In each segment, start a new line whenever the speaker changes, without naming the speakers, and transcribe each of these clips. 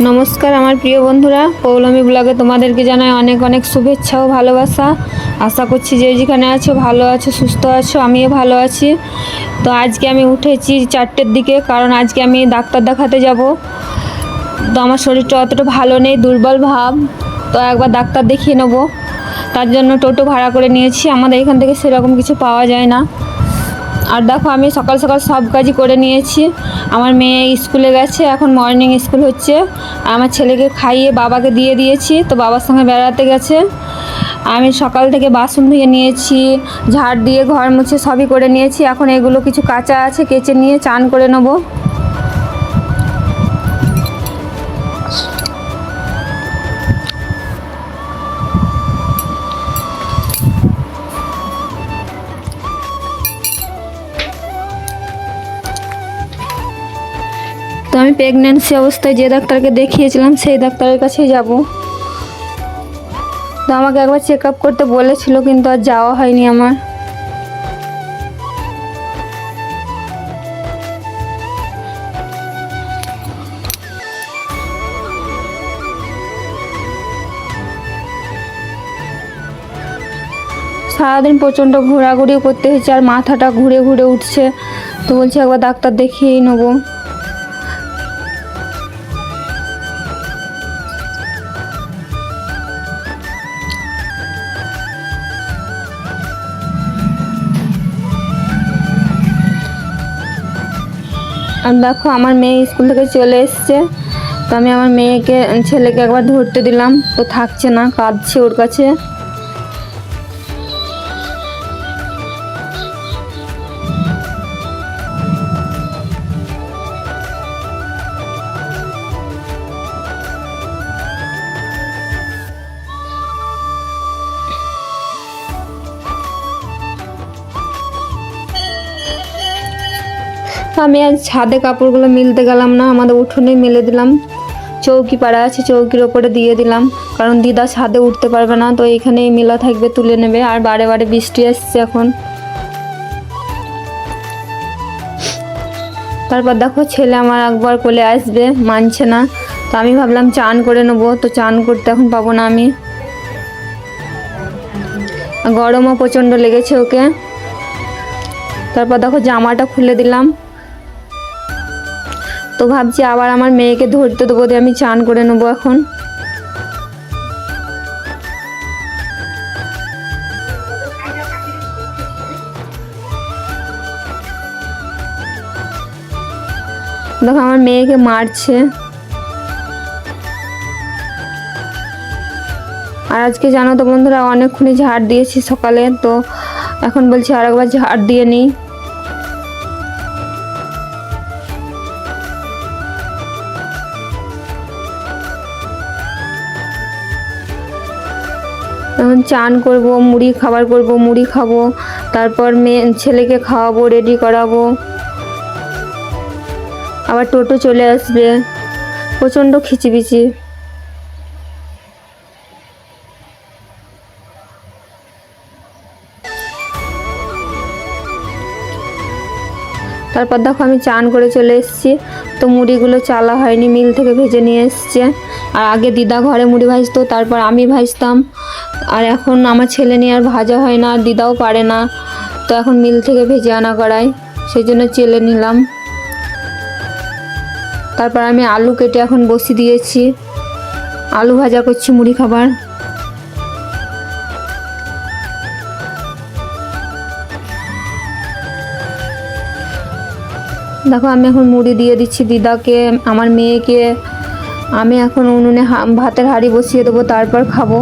নমস্কার আমার প্রিয় বন্ধুরা, পৌলমী ব্লগে তোমাদেরকে জানাই অনেক অনেক শুভেচ্ছা ও ভালোবাসা। আশা করছি যে যেখানে আছো ভালো আছো, সুস্থ আছো, আমিও ভালো আছি। তো আজকে আমি উঠেছি 4টের দিকে, কারণ আজকে আমি ডাক্তার দেখাতে যাব। তো আমার শরীরটা অতটা ভালো নেই, দুর্বল ভাব। তো একবার ডাক্তার দেখিয়ে নেবো, তার জন্য টোটো ভাড়া করে নিয়েছি। আমাদের এখান থেকে সেরকম কিছু পাওয়া যায় না। আর দেখো আমি সকাল সকাল সব কাজই করে নিয়েছি। আমার মেয়ে স্কুলে গেছে, এখন মর্নিং স্কুল হচ্ছে। আমার ছেলেকে খাইয়ে বাবাকে দিয়ে দিয়েছি, তো বাবার সঙ্গে বেড়াতে গেছে। আমি সকাল থেকে বাসন ধুয়ে নিয়েছি, ঝাড় দিয়ে ঘর মুছে সবই করে নিয়েছি। এখন এগুলো কিছু কাঁচা আছে, কেচে নিয়ে চান করে নেবো। তো আমি প্রেগন্যান্সি অবস্থায় যে ডাক্তারকে দেখিয়েছিলাম সেই ডাক্তারের কাছেই যাব। তো আমাকে একবার চেক আপ করতে বলেছিল, কিন্তু আর যাওয়া হয়নি আমার। সারাদিন প্রচণ্ড ঘোরাঘুরিও করতে হয়েছে, আর মাথাটা ঘুরে ঘুরে উঠছে। তো বলছি একবার ডাক্তার দেখিয়েই নেবো। আর দেখো আমার মেয়ে স্কুল থেকে চলে এসছে। তো আমি আমার ছেলেকে একবার ধরতে দিলাম, তো থাকছে না, কাঁদছে ওর কাছে। আমি আজ ছাদে কাপড়গুলো মিলতে গেলাম না, আমাদের উঠোনে মেলে দিলাম। চৌকি পাড়া আছে, চৌকির ওপরে দিয়ে দিলাম, কারণ দিদা ছাদে উঠতে পারবে না। তো এইখানেই মেলা থাকবে, তুলে নেবে। আর বারে বারে বৃষ্টি আসছে এখন। তারপর দেখো ছেলে আমার একবার কোলে আসবে, মানছে না। তো আমি ভাবলাম চান করে নেবো, তো চান করতে এখন পাবো না আমি। গরমও প্রচণ্ড লেগেছে ওকে। তারপর দেখো জামাটা খুলে দিলাম। তো ভাবছি আবার আমার মেয়েকে ধরতে দেবো, দিয়ে আমি চান করে নেবো এখন। দেখো আমার মেয়েকে মারছে। আর আজকে জানো তো বন্ধুরা, অনেকক্ষণই ঝাড় দিয়েছি সকালে, তো এখন বলছি আর একবার ঝাড় দিয়ে নিই। এখন চান করব, মুড়ি খাবার করব, মুড়ি খাবো। তারপর ছেলেকে খাওয়াবো, রেডি করাবো। আবার টোটো চলে আসবে, প্রচণ্ড খিচিবিচি। তারপর দেখো আমি চান করে চলে এসেছি। তো মুড়িগুলো চালা হয়নি, মিল থেকে ভেজে নিয়ে এসছে। আর আগে দিদা ঘরে মুড়ি ভাজতো, তারপর আমি ভাজতাম। আর এখন আমার ছেলে নিয়ে আর ভাজা হয় না, আর দিদাও পারে না। তো এখন মিল থেকে ভেজে আনা করাই, সেই জন্য চেলে নিলাম। তারপর আমি আলু কেটে এখন বসিয়ে দিয়েছি, আলু ভাজা করছি মুড়ি খাবার। দেখো আমি এখন মুড়ি দিয়ে দিচ্ছি দিদাকে, আমার মেয়েকে। আমি এখন উনুনে ভাতের হাঁড়ি বসিয়ে দেবো, তারপর খাবো।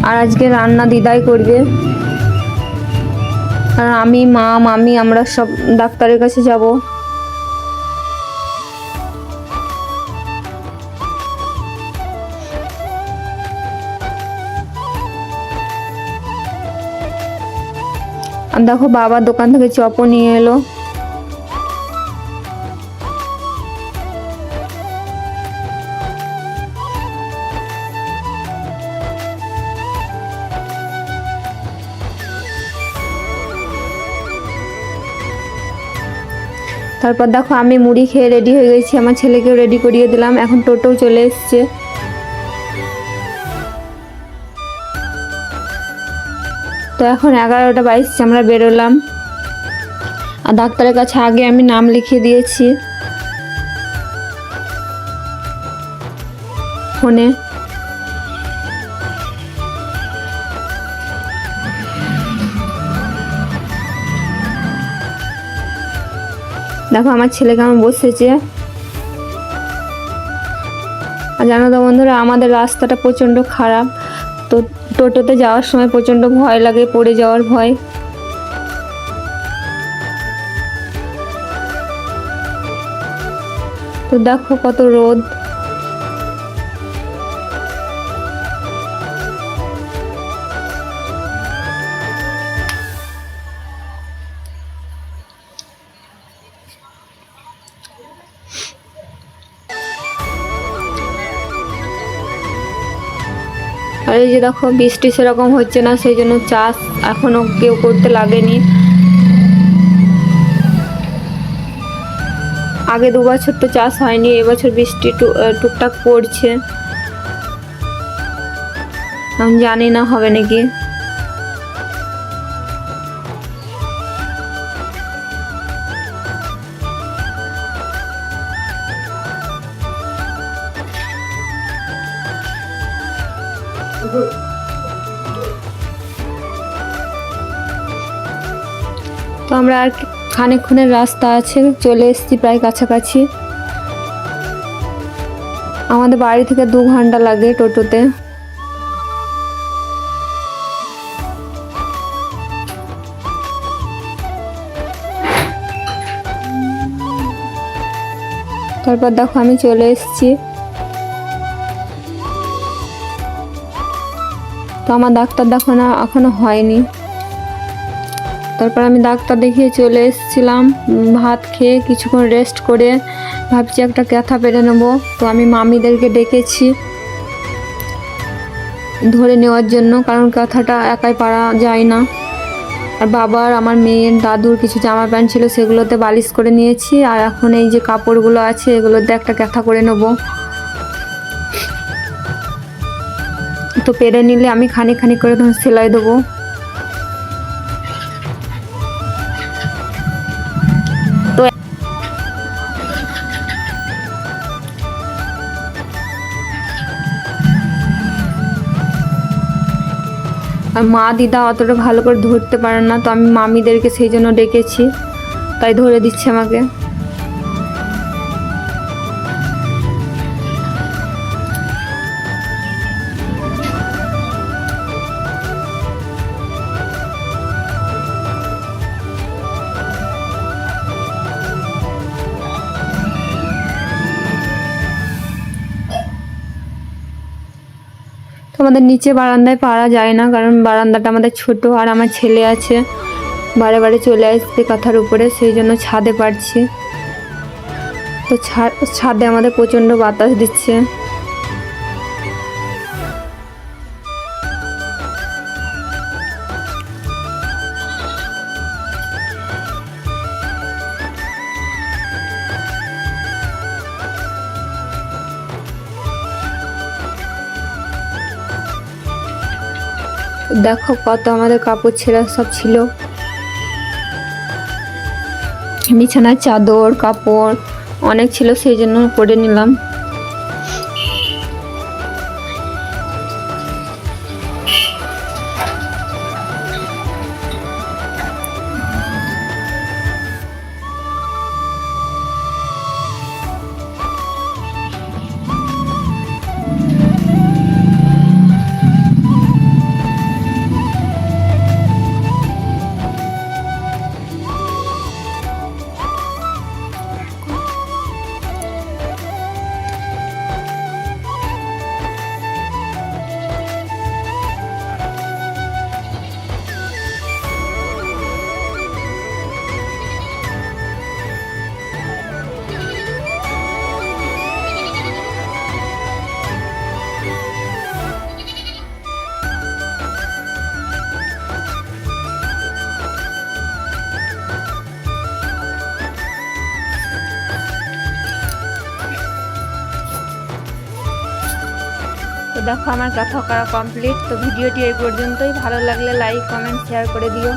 আর আজকে রান্না দিদাই করবে, আর আমি, মা, মামি আমরা সব ডাক্তারের কাছে যাব। আর দেখো বাবা দোকান থেকে চপও নিয়ে এলো। তারপর দেখো আমি মুড়ি খেয়ে রেডি হয়ে গেছি, আমার ছেলেকেও রেডি করিয়ে দিলাম। এখন টোটো চলে এসছে। তো এখন 11টা 22 আমরা বেরোলাম। আর ডাক্তারের কাছে আগে আমি নাম লিখিয়ে দিয়েছি ফোনে। দেখো আমার ছেলে কেমন বসেছে। আর জানো তো বন্ধুরা, আমাদের রাস্তাটা প্রচণ্ড খারাপ, তো টোটোতে যাওয়ার সময় প্রচণ্ড ভয় লাগে, পড়ে যাওয়ার ভয়। তো দেখো কত রোদ। আর এই যে দেখো বৃষ্টি সেরকম হচ্ছে না, সেই জন্য চাষ এখনো কেউ করতে লাগেনি। আগে 2 বছর তো চাষ হয়নি, এবছর বৃষ্টি টুকটাক পড়ছে। আমি জানি না হবে নাকি। তো আমরা আর খানিকক্ষণের রাস্তা আছে, চলে এসেছি প্রায় কাছাকাছি। আমাদের বাড়ি থেকে 2 ঘন্টা লাগে টোটোতে। তারপর দেখো আমি চলে এসেছি। তো আমার ডাক্তার দেখানো এখনো হয়নি। তারপর আমি ডাক্তার দেখিয়ে চলে এসেছিলাম। ভাত খেয়ে কিছুক্ষণ রেস্ট করে ভাবছি একটা ক্যাথা পেরে নেবো। তো আমি মামিদেরকে ডেকেছি ধরে নেওয়ার জন্য, কারণ ক্যাথাটা একাই পারা যায় না। আর বাবার, আমার মেয়ের, দাদুর কিছু জামা প্যান্ট ছিল, সেগুলোতে বালিশ করে নিয়েছি। আর এখন এই যে কাপড়গুলো আছে, এগুলোতে একটা ক্যাথা করে নেবো। তো পেরে নিলে আমি খানিক খানিক করে তখন সেলাই দেবো। আর মা দিদা অতটা ভালো করে ধরতে পারে না, তো আমি মামিদেরকে সেই জন্য ডেকেছি, তাই ধরে দিচ্ছে আমাকে। তো আমাদের নিচে বারান্দায় পারা যায় না, কারণ বারান্দাটা আমাদের ছোট, আর আমার ছেলে আছে, বারে বারে চলে আসছে কাঁথার উপরে, সেই জন্য ছাদে পারছি। তো ছাদে আমাদের প্রচণ্ড বাতাস দিচ্ছে। দেখো কত আমাদের কাপড় ছেঁড়া সব ছিল, বিছানার চাদর কাপড় অনেক ছিল, সেই জন্য করে নিলাম। তো দেখো আমার কাঁথা করা কমপ্লিট। তো ভিডিওটি এই পর্যন্তই, ভালো লাগলে লাইক কমেন্ট শেয়ার করে দিও।